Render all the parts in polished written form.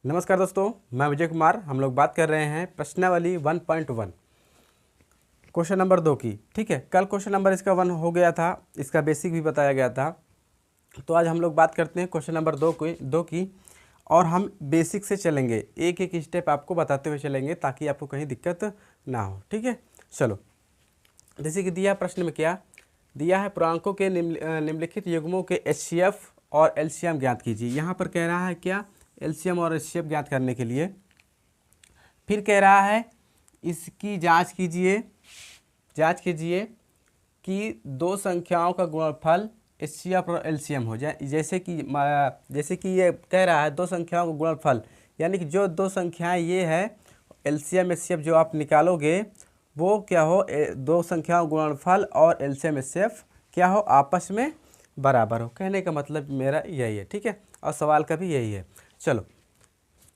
नमस्कार दोस्तों, मैं विजय कुमार। हम लोग बात कर रहे हैं प्रश्नावली 1.1 क्वेश्चन नंबर 2 की। ठीक है, कल क्वेश्चन नंबर इसका 1 हो गया था, इसका बेसिक भी बताया गया था। तो आज हम लोग बात करते हैं क्वेश्चन नंबर 2 की और हम बेसिक से चलेंगे, एक एक स्टेप आपको बताते हुए चलेंगे ताकि आपको कहीं दिक्कत ना हो। ठीक है, चलो। जैसे कि दिया प्रश्न में क्या दिया है, पूर्णांकों के निम्नलिखित युग्मों के HCF और LCM ज्ञात कीजिए। यहाँ पर कह रहा है क्या, LCM और HCF ज्ञात करने के लिए। फिर कह रहा है इसकी जांच कीजिए कि दो संख्याओं का गुणनफल HCF और LCM हो जाए। जैसे कि ये कह रहा है दो संख्याओं का गुणनफल, यानी कि जो दो संख्याएं ये है LCM HCF जो आप निकालोगे वो क्या हो, दो संख्याओं का गुणनफल और LCM HCF क्या हो, आपस में बराबर हो। कहने का मतलब मेरा यही है। ठीक है, और सवाल का भी यही है। चलो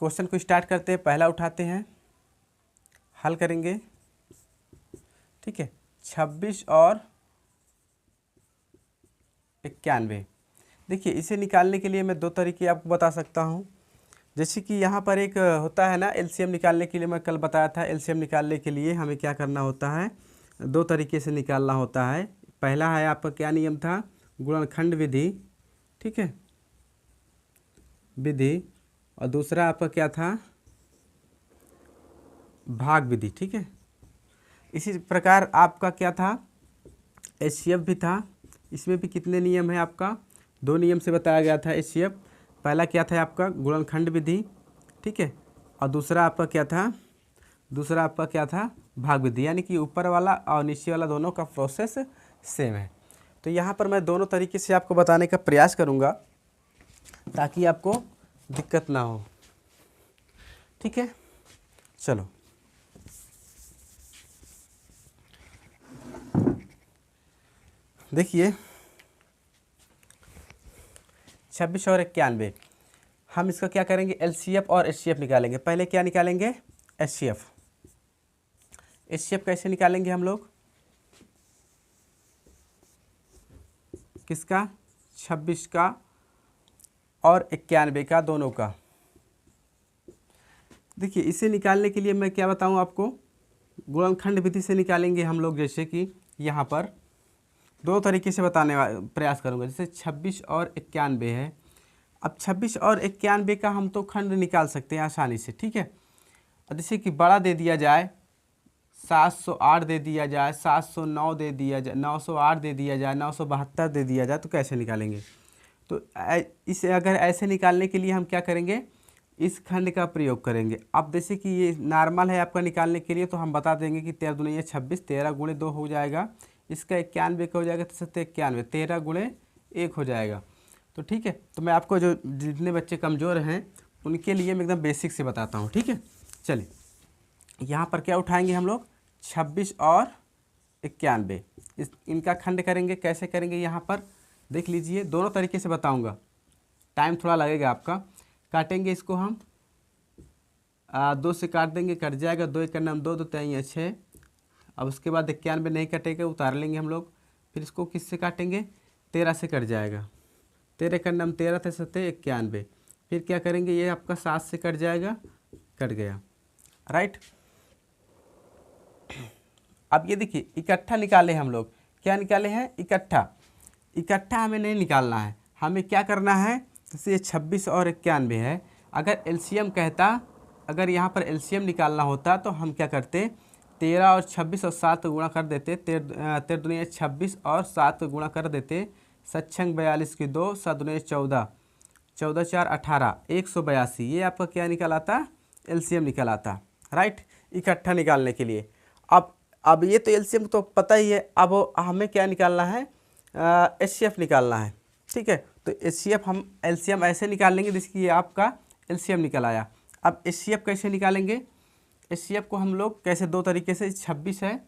क्वेश्चन को स्टार्ट करते हैं। पहला उठाते हैं, हल करेंगे। ठीक है, 26 और 91। देखिए, इसे निकालने के लिए मैं दो तरीके आपको बता सकता हूँ। जैसे कि यहाँ पर एक होता है ना, LCM निकालने के लिए मैं कल बताया था। LCM निकालने के लिए हमें क्या करना होता है, दो तरीके से निकालना होता है। पहला है आपका क्या नियम था, गुणनखंड विधि। ठीक है, विधि। और दूसरा आपका क्या था, भाग विधि। ठीक है, इसी प्रकार आपका क्या था, HCF भी था। इसमें भी कितने नियम है आपका, दो नियम से बताया गया था HCF। पहला क्या था आपका, गुणनखंड विधि। ठीक है, और दूसरा आपका क्या था, भाग विधि। यानी कि ऊपर वाला और नीचे वाला दोनों का प्रोसेस सेम है। तो यहाँ पर मैं दोनों तरीके से आपको बताने का प्रयास करूँगा ताकि आपको दिक्कत ना हो। ठीक है, चलो। देखिए 26 और 91, हम इसका क्या करेंगे, LCF और HCF निकालेंगे। पहले क्या निकालेंगे, HCF। HCF कैसे निकालेंगे हम लोग, किसका, 26 का और 91 का, दोनों का। देखिए, इसे निकालने के लिए मैं क्या बताऊं आपको, गुणनखंड विधि से निकालेंगे हम लोग। जैसे कि यहाँ पर दो तरीके से बताने प्रयास करूँगा। जैसे 26 और 91 है। अब 26 और 91 का हम तो खंड निकाल सकते हैं आसानी से। ठीक है, और जैसे कि बड़ा दे दिया जाए, 708 दे दिया जाए, 709 दे दिया जाए, 908 दे दिया जाए, 972 दे दिया जाए, तो कैसे निकालेंगे। तो इसे अगर ऐसे निकालने के लिए हम क्या करेंगे, इस खंड का प्रयोग करेंगे। अब जैसे कि ये नॉर्मल है आपका निकालने के लिए, तो हम बता देंगे कि 13 दूनी 26, 13 गुणे 2 हो जाएगा। इसका 91 का हो जाएगा, तो 91, 13 गुणे 1 हो जाएगा। तो ठीक है, तो मैं आपको जो जितने बच्चे कमज़ोर हैं उनके लिए मैं एकदम बेसिक से बताता हूँ। ठीक है, चलिए यहाँ पर क्या उठाएंगे हम लोग, 26 और 91, इनका खंड करेंगे। कैसे करेंगे, यहाँ पर देख लीजिए, दोनों तरीके से बताऊँगा, टाइम थोड़ा लगेगा आपका। काटेंगे इसको हम, 2 से काट देंगे, कट जाएगा। 2 1 9 2, 2 3 6। अब उसके बाद 91 नहीं कटेगा, उतार लेंगे हम लोग। फिर इसको किससे काटेंगे, 13 से कट जाएगा। 13 का नाम 13 थे, 7 91। फिर क्या करेंगे, ये आपका 7 से कट जाएगा, कट गया। राइट। अब ये देखिए, इकट्ठा निकाले हम लोग। क्या निकाले हैं, इकट्ठा हमें नहीं निकालना है। हमें क्या करना है, जैसे ये 26 और 91 है, अगर LCM कहता, अगर यहाँ पर LCM निकालना होता तो हम क्या करते, 13 और 26 और 7 को गुणा कर देते। 13 दूनी 26 और 7 को गुणा कर देते। 7 42 की 2, 7 दूनी 14, 14 4 18, 182। ये आपका क्या निकल आता, LCM निकल आता। राइट, इकट्ठा निकालने के लिए। अब ये तो LCM तो पता ही है। अब हमें क्या निकालना है, HCF निकालना है। ठीक है, तो HCF हम LCM ऐसे निकाल लेंगे जिसकी ये आपका LCM निकल आया। अब HCF कैसे निकालेंगे, HCF को हम लोग कैसे, दो तरीके से, 26 है,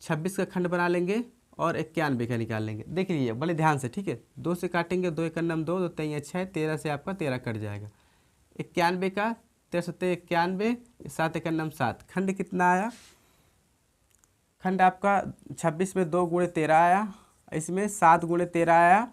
26 का खंड बना लेंगे और 91 का निकाल लेंगे। देख लीजिए बड़े ध्यान से। ठीक है, 2 से काटेंगे, 2 1 9 2, 2 3 6, 13 से आपका 13 कट जाएगा। 91 का 13 7 91, 7 1 9 7, खंड कितना आया, खंड आपका 26 में 2 गुणे 13 आया, इसमें 7 गुणे 13 आया,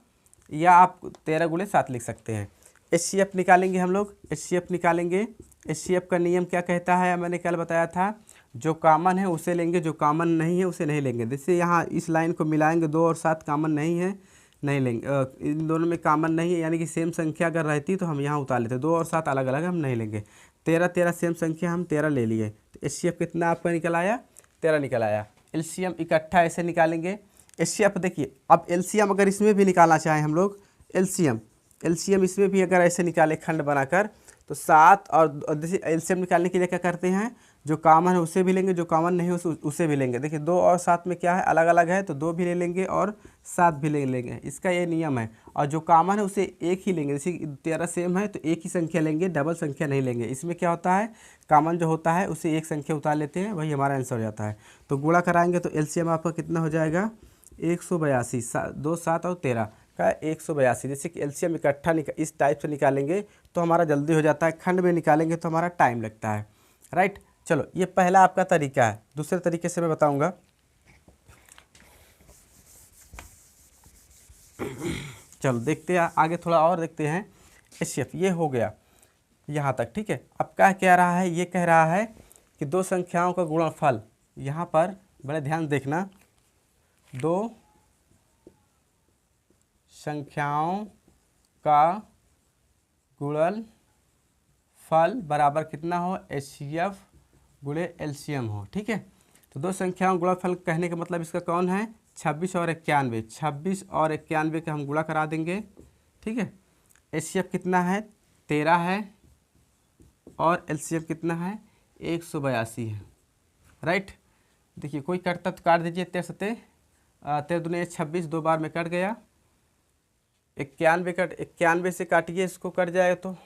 या आप 13 गुणे 7 लिख सकते हैं। HCF निकालेंगे हम लोग, HCF निकालेंगे। HCF का नियम क्या कहता है, मैंने कल बताया था, जो कॉमन है उसे लेंगे, जो कॉमन नहीं है उसे नहीं लेंगे। जैसे यहाँ इस लाइन को मिलाएंगे, 2 और 7 कॉमन नहीं है, नहीं लेंगे। इन दोनों में कॉमन नहीं है, यानी कि सेम संख्या अगर रहती तो हम यहाँ उतार लेते। 2 और 7 अलग अलग हम नहीं लेंगे। 13 सेम संख्या, हम 13 ले लिए। तो HCF कितना आपका निकल आया, 13 निकल आया। LCM इकट्ठा ऐसे निकालेंगे। HCF देखिए, अब LCM अगर इसमें भी निकालना चाहें हम लोग, LCM इसमें भी अगर ऐसे निकाले खंड बनाकर, तो 7 और जैसे LCM निकालने के लिए क्या करते हैं, जो कॉमन है उसे भी लेंगे, जो कॉमन नहीं है उसे भी लेंगे। देखिए 2 और 7 में क्या है, अलग अलग है, तो 2 भी ले लेंगे और 7 भी ले लेंगे, इसका ये नियम है। और जो कॉमन है उसे एक ही लेंगे। जैसे 13 सेम है तो एक ही संख्या लेंगे, डबल संख्या नहीं लेंगे। इसमें क्या होता है, कॉमन जो होता है उसे एक संख्या उतार लेते हैं, वही हमारा आंसर हो जाता है। तो गुणा कराएंगे तो LCM आपका कितना हो जाएगा, 182, 2, 7 और 13 का 182। जैसे कि LCM इकट्ठा इस टाइप से निकालेंगे तो हमारा जल्दी हो जाता है, खंड में निकालेंगे तो हमारा टाइम लगता है, राइट। चलो ये पहला आपका तरीका है। दूसरे तरीके से मैं बताऊंगा। चलो देखते हैं आगे, थोड़ा और देखते हैं। HCF ये हो गया यहाँ तक, ठीक है। अब क्या कह रहा है, ये कह रहा है कि 2 संख्याओं का गुणनफल, यहाँ पर बड़े ध्यान देखना, 2 संख्याओं का गुणनफल बराबर कितना हो, HCF गुणे LCM हो, ठीक है। तो 2 संख्याओं गुणनफल कहने का मतलब इसका कौन है, 26 और 91। 26 और 91 का हम गुणा करा देंगे, ठीक है। HCF कितना है, 13 है, और LCM कितना है, 182 है, राइट। देखिए कोई कटता तो काट दीजिए, 13 दूनी 26, 2 बार में कट गया। 91 से काटिए, इसको कट जाएगा तो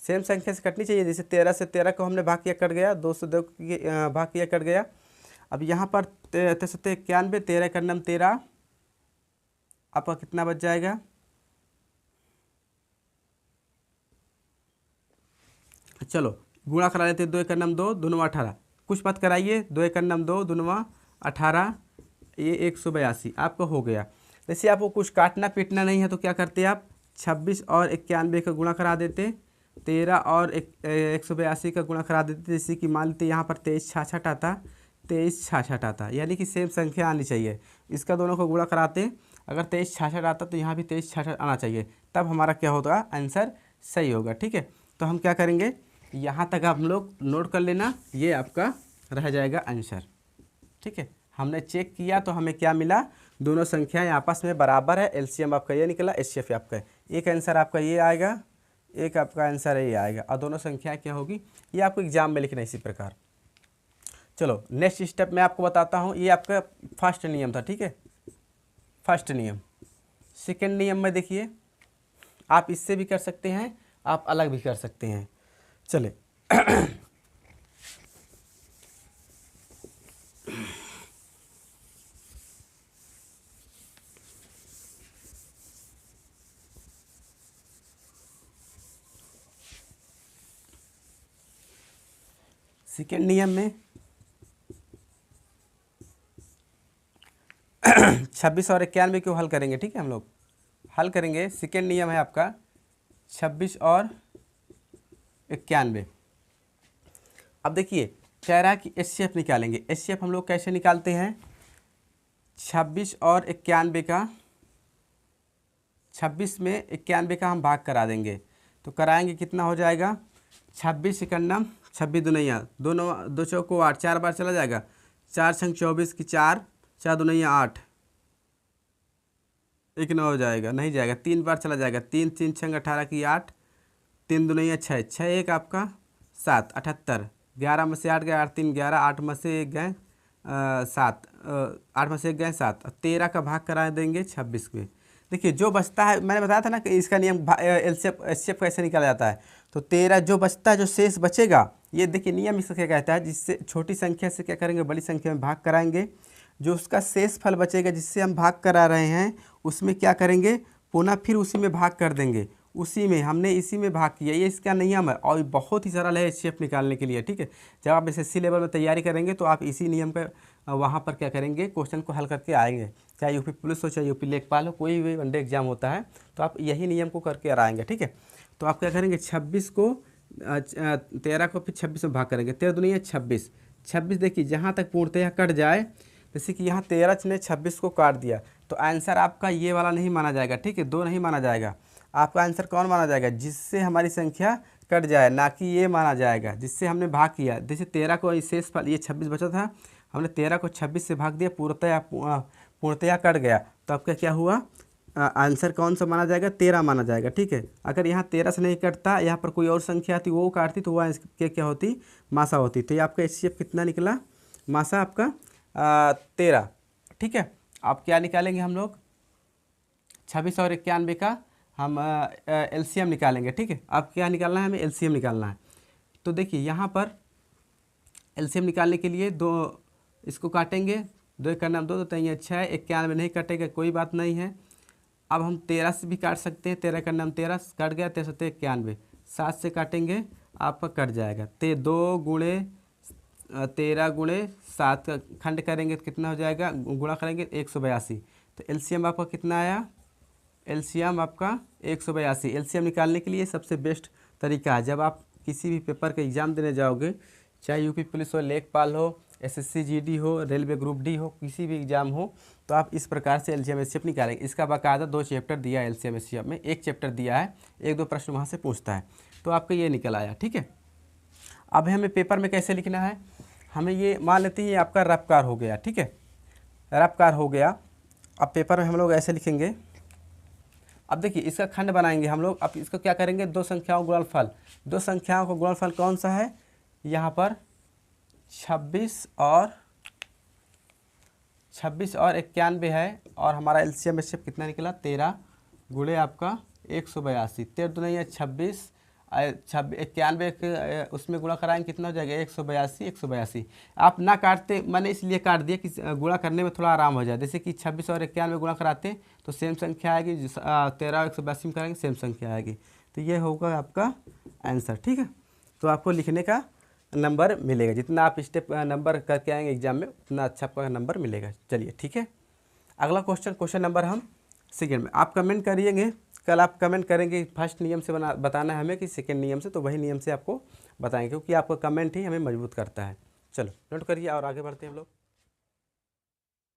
सेम संख्या से कटनी चाहिए। जैसे 13 से 13 को हमने भाग किया, कट गया। 2 से 2 भाग किया, कट गया। अब यहाँ पर 91, 13 का नाम 13, आपका कितना बच जाएगा, चलो गुणा करा लेते हैं। 2 का नाम 2, 2 18, कुछ मत कराइए। 2 का नाम 2, 2 18, ये 182 आपका हो गया। जैसे आपको कुछ काटना पीटना नहीं है तो क्या करते आप, 26 और 91 का गुणा करा देते, 13 और 182 का गुणा करा देते। जैसे कि मान लेते यहाँ पर 23 66 आता, 23 66 आता, यानी कि सेम संख्या आनी चाहिए। इसका दोनों को गुणा कराते, अगर 23 66 आता तो यहाँ भी 23 66 आना चाहिए, तब हमारा क्या होगा, आंसर सही होगा, ठीक है। तो हम क्या करेंगे, यहाँ तक आप लोग नोट कर लेना, ये आपका रह जाएगा आंसर, ठीक है। हमने चेक किया तो हमें क्या मिला, दोनों संख्याएं आपस में बराबर है। LCM आपका ये निकला, HCF आपका है। एक आंसर आपका ये आएगा, एक आपका आंसर ये आएगा, और दोनों संख्याएं क्या होगी, ये आपको एग्जाम में लिखना इसी प्रकार। चलो नेक्स्ट स्टेप मैं आपको बताता हूँ। ये आपका फर्स्ट नियम था, ठीक है, फर्स्ट नियम। सेकेंड नियम में देखिए, आप इससे भी कर सकते हैं, आप अलग भी कर सकते हैं। चले सेकेंड नियम में 26 और 91 को हल करेंगे, ठीक है। हम लोग हल करेंगे। सेकेंड नियम है आपका 26 और 91। अब देखिए कह रहा है कि HCF निकालेंगे। HCF हम लोग कैसे निकालते हैं, 26 और 91 का, 26 में 91 का हम भाग करा देंगे, तो कराएंगे कितना हो जाएगा, 26 इकन्नम 26 दुनैया, दोनों 2 चौको 8, 4 बार चला जाएगा। 4 छंग 24 की 4, 4 दुनैया 8, 1 9 हो जाएगा, नहीं जाएगा, 3 बार चला जाएगा। 3 3 छंग 18 की 8, 3 दुनैया 6, 6 1 आपका 7, 78। 11 में से 8 गए, 8 3 11, 8 में से 1 गए 7, 8 में से 1 गए 7, 13 का भाग करा देंगे 26 में। देखिए जो बचता है, मैंने बताया था ना कि इसका नियम HCF कैसे निकाला जाता है। तो 13 जो बचता है, जो शेष बचेगा, ये देखिए नियम इसका क्या कहता है, जिससे छोटी संख्या से क्या करेंगे, बड़ी संख्या में भाग कराएंगे। जो उसका शेष फल बचेगा, जिससे हम भाग करा रहे हैं, उसमें क्या करेंगे, पुनः फिर उसी में भाग कर देंगे। उसी में हमने इसी में भाग किया, ये इसका नियम है और बहुत ही सरल है एचसीएफ निकालने के लिए। ठीक है, जब आप एसएससी लेवल में तैयारी करेंगे तो आप इसी नियम पे वहाँ पर क्या करेंगे, क्वेश्चन को हल करके आएंगे। चाहे यूपी पुलिस हो, चाहे यूपी लेखपाल हो, कोई भी वनडे एग्जाम होता है तो आप यही नियम को करके आएंगे। ठीक है, तो आप क्या करेंगे, 26 को 13 को फिर 26 में भाग करेंगे, 13 दूनी है 26, 26 देखिए जहाँ तक पूर्णतः कट जाए, जैसे कि यहाँ 13 ने 26 को काट दिया तो आंसर आपका ये वाला नहीं माना जाएगा। ठीक है, 2 नहीं माना जाएगा, आपका आंसर कौन माना जाएगा, जिससे हमारी संख्या कट जाए, ना कि ये माना जाएगा जिससे हमने भाग किया। जैसे 13 को शेष फल ये 26 बचा था, हमने 13 को 26 से भाग दिया, पूर्णतया कट गया, तो आपका क्या हुआ, आंसर कौन सा माना जाएगा, 13 माना जाएगा। ठीक है, अगर यहाँ 13 से नहीं कटता, यहाँ पर कोई और संख्या आती वो काटती तो वह क्या होती, मासा होती। तो ये आपका एचसीएफ कितना निकला, मासा आपका 13। ठीक है, आप क्या निकालेंगे हम लोग, 26 और 91 का हम एलसीएम निकालेंगे। ठीक है, अब क्या निकालना है, हमें एलसीएम निकालना है। तो देखिए यहाँ पर एलसीएम निकालने के लिए इसको काटेंगे, 2 का नाम 2, 2 3 6, 91 नहीं कटेगा, कोई बात नहीं है। अब हम 13 से भी काट सकते हैं, 13 का नाम 13 कट गया, 13 से 91, 7 से काटेंगे आपका कट जाएगा। 2 गुणे 13 गुणे 7 का खंड करेंगे तो कितना हो जाएगा, गुणा करेंगे 182। तो एलसीएम आपका कितना आया, एलसीएम आपका 182। एलसीएम निकालने के लिए सबसे बेस्ट तरीका है, जब आप किसी भी पेपर का एग्ज़ाम देने जाओगे, चाहे यूपी पुलिस हो, लेखपाल हो, एसएससी जीडी हो, रेलवे ग्रुप डी हो, किसी भी एग्जाम हो, तो आप इस प्रकार से एलसीएम एचसीएफ निकालेंगे। इसका बाकायदा 2 चैप्टर दिया है एलसीएम एचसीएफ में, 1 चैप्टर दिया है, 1-2 प्रश्न वहाँ से पूछता है, तो आपका ये निकल आया। ठीक है, अब हमें पेपर में कैसे लिखना है, हमें ये मान लेते हैं ये आपका रफ्कार हो गया। ठीक है, रफ्कार हो गया, अब पेपर में हम लोग ऐसे लिखेंगे। अब देखिए इसका खंड बनाएंगे हम लोग। अब इसको क्या करेंगे, 2 संख्याओं गुणनफल, 2 संख्याओं का गुणनफल कौन सा है, यहाँ पर 26 और 91 है, और हमारा एलसीएम एचसीएफ कितना निकला, 13 गुणे आपका 182, 13 दूनी है 26, 91 उसमें गुणा कराएंगे कितना हो जाएगा, 182। आप ना काटते, मैंने इसलिए काट दिया कि गुणा करने में थोड़ा आराम हो जाए। जैसे कि 26 और 91 गुणा कराते तो सेम संख्या आएगी, 13 और 182 में कराएंगे सेम संख्या आएगी, तो ये होगा आपका आंसर। ठीक है, तो आपको लिखने का नंबर मिलेगा, जितना आप स्टेप नंबर करके आएंगे एग्जाम में उतना अच्छा आपका नंबर मिलेगा। चलिए ठीक है, अगला क्वेश्चन नंबर हम सेकेंड में, आप कमेंट करिएंगे, कल आप कमेंट करेंगे फर्स्ट नियम से बताना है हमें कि सेकेंड नियम से, तो वही नियम से आपको बताएंगे, क्योंकि आपका कमेंट ही हमें मजबूत करता है। चलो नोट करिए और आगे बढ़ते हैं हम लोग।